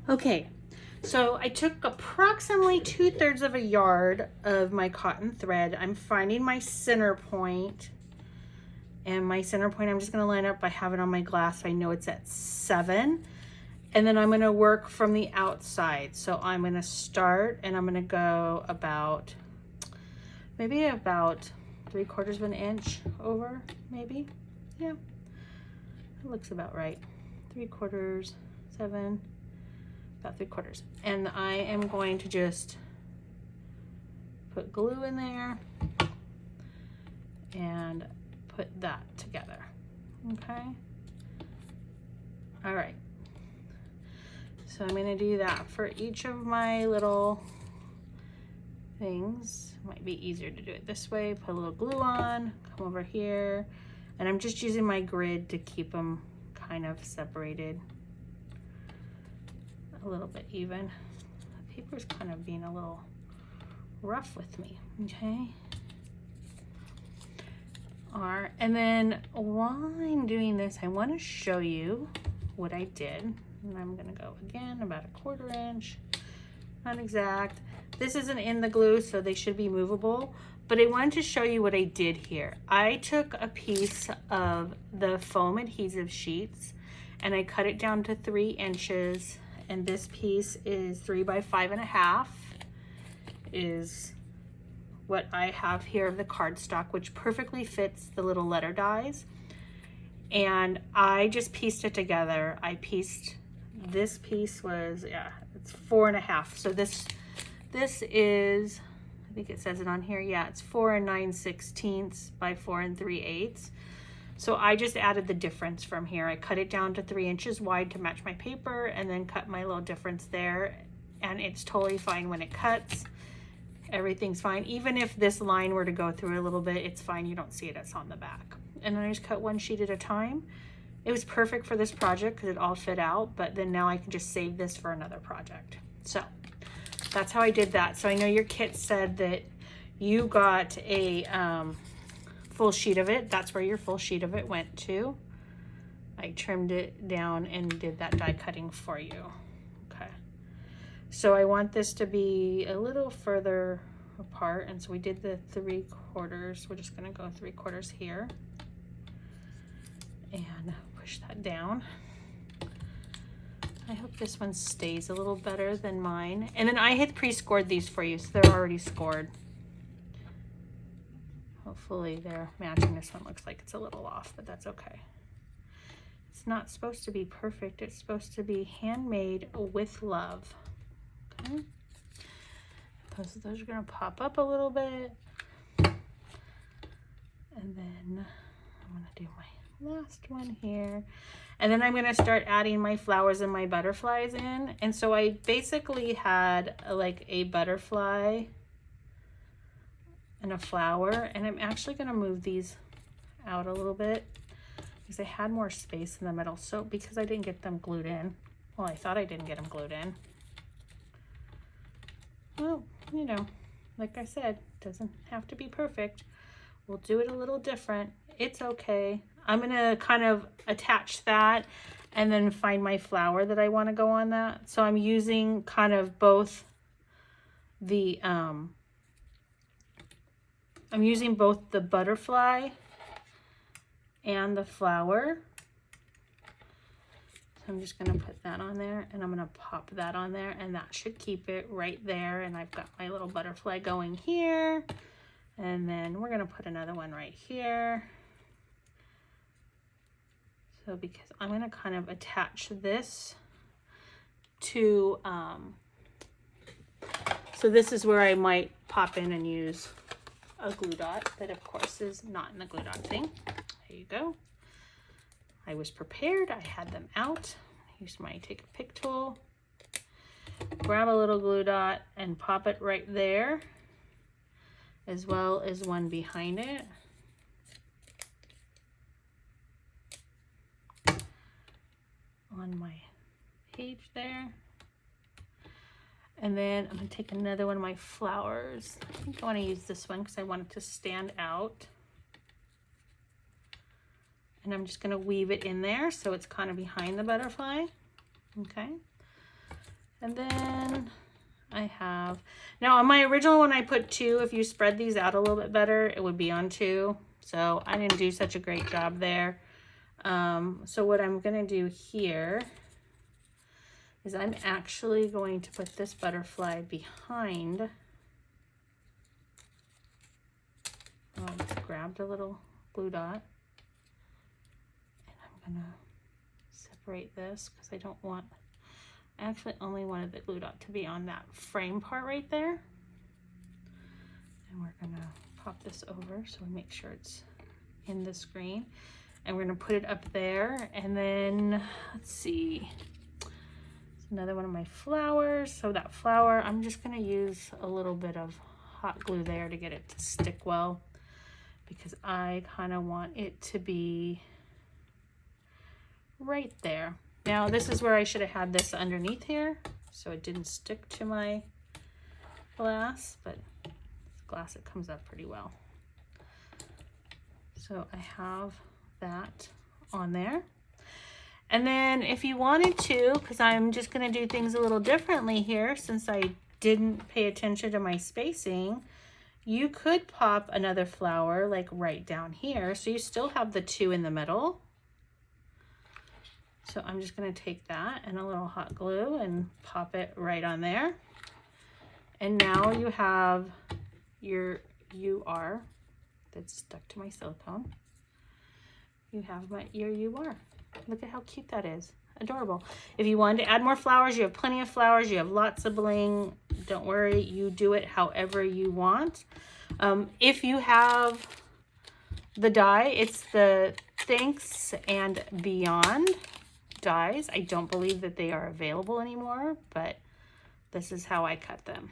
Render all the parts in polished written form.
Okay, so I took approximately 2/3 of a yard of my cotton thread. I'm finding my center point, and my center point I'm just gonna line up. I have it on my glass, so I know it's at 7. And then I'm gonna work from the outside. So I'm gonna start and I'm gonna go about, maybe about 3/4 of an inch over, maybe. Yeah, it looks about right. 3/4, 7, about 3/4. And I am going to just put glue in there and put that together. Okay. All right. So I'm going to do that for each of my little things. Might be easier to do it this way. Put a little glue on, come over here, and I'm just using my grid to keep them kind of separated a little bit even. The paper's kind of being a little rough with me, okay? And then while I'm doing this, I want to show you what I did. And I'm gonna go again about 1/4 inch, not exact. This isn't in the glue, so they should be movable, but I wanted to show you what I did here. I took a piece of the foam adhesive sheets and I cut it down to 3 inches, and this piece is 3 by 5.5 is what I have here of the cardstock, which perfectly fits the little letter dies. And I just pieced it together. This piece was, yeah, it's 4.5. So this is, I think it says it on here. Yeah, it's 4 9/16 by 4 3/8. So I just added the difference from here. I cut it down to 3 inches wide to match my paper, and then cut my little difference there. And it's totally fine when it cuts. Everything's fine. Even if this line were to go through a little bit, it's fine. You don't see it, it's on the back. And then I just cut one sheet at a time. It was perfect for this project because it all fit out, but then now I can just save this for another project. So that's how I did that. So I know your kit said that you got a full sheet of it. That's where your full sheet of it went to. I trimmed it down and did that die cutting for you. Okay. So I want this to be a little further apart, and so we did the 3/4. We're just gonna go 3/4 here and push that down. I hope this one stays a little better than mine. And then I had pre-scored these for you, so they're already scored. Hopefully they're matching. This one looks like it's a little off, but that's okay. It's not supposed to be perfect. It's supposed to be handmade with love. Okay. Those are gonna pop up a little bit. And then I'm gonna do my last one here, and then I'm going to start adding my flowers and my butterflies in. And so I basically had like a butterfly and a flower, and I'm actually going to move these out a little bit because I had more space in the middle. So because I didn't get them glued in, well, I thought I didn't get them glued in. Well, you know, like I said, it doesn't have to be perfect. We'll do it a little different. It's okay. I'm gonna kind of attach that and then find my flower that I want to go on that. So I'm using kind of both the I'm using both the butterfly and the flower. So I'm just gonna put that on there, and I'm gonna pop that on there, and that should keep it right there. And I've got my little butterfly going here, and then we're gonna put another one right here. So because I'm going to kind of attach this to, so this is where I might pop in and use a glue dot that of course is not in the glue dot thing. There you go. I was prepared. I had them out. Here's my take a pick tool. Grab a little glue dot and pop it right there, as well as one behind it. On my page there. And then I'm going to take another one of my flowers. I think I want to use this one because I want it to stand out. And I'm just going to weave it in there so it's kind of behind the butterfly. Okay. And then I have, now on my original one I put 2. If you spread these out a little bit better, it would be on 2. So I didn't do such a great job there. So what I'm going to do here is I'm actually going to put this butterfly behind. I grabbed a little glue dot, and I'm going to separate this because I don't want, I actually only wanted the glue dot to be on that frame part right there. And we're going to pop this over so we make sure it's in the screen. And we're going to put it up there. And then, let's see, it's another one of my flowers. So that flower, I'm just going to use a little bit of hot glue there to get it to stick well, because I kind of want it to be right there. Now this is where I should have had this underneath here so it didn't stick to my glass, but glass, it comes up pretty well. So I have that on there. And then if you wanted to, because I'm just going to do things a little differently here since I didn't pay attention to my spacing, you could pop another flower like right down here, so you still have the 2 in the middle. So I'm just going to take that and a little hot glue and pop it right on there. And now you have your UR that's stuck to my silicone. You have your UR. Look at how cute that is. Adorable. If you wanted to add more flowers, you have plenty of flowers. You have lots of bling. Don't worry, you do it however you want. If you have the die, it's the Thanks and Beyond dies. I don't believe that they are available anymore, but this is how I cut them.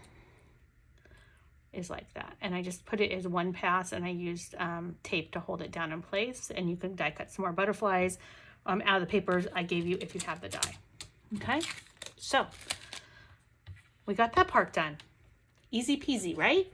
Is like that. And I just put it as one pass, and I used tape to hold it down in place. And you can die cut some more butterflies out of the papers I gave you if you have the die. Okay, so we got that part done. Easy peasy, right?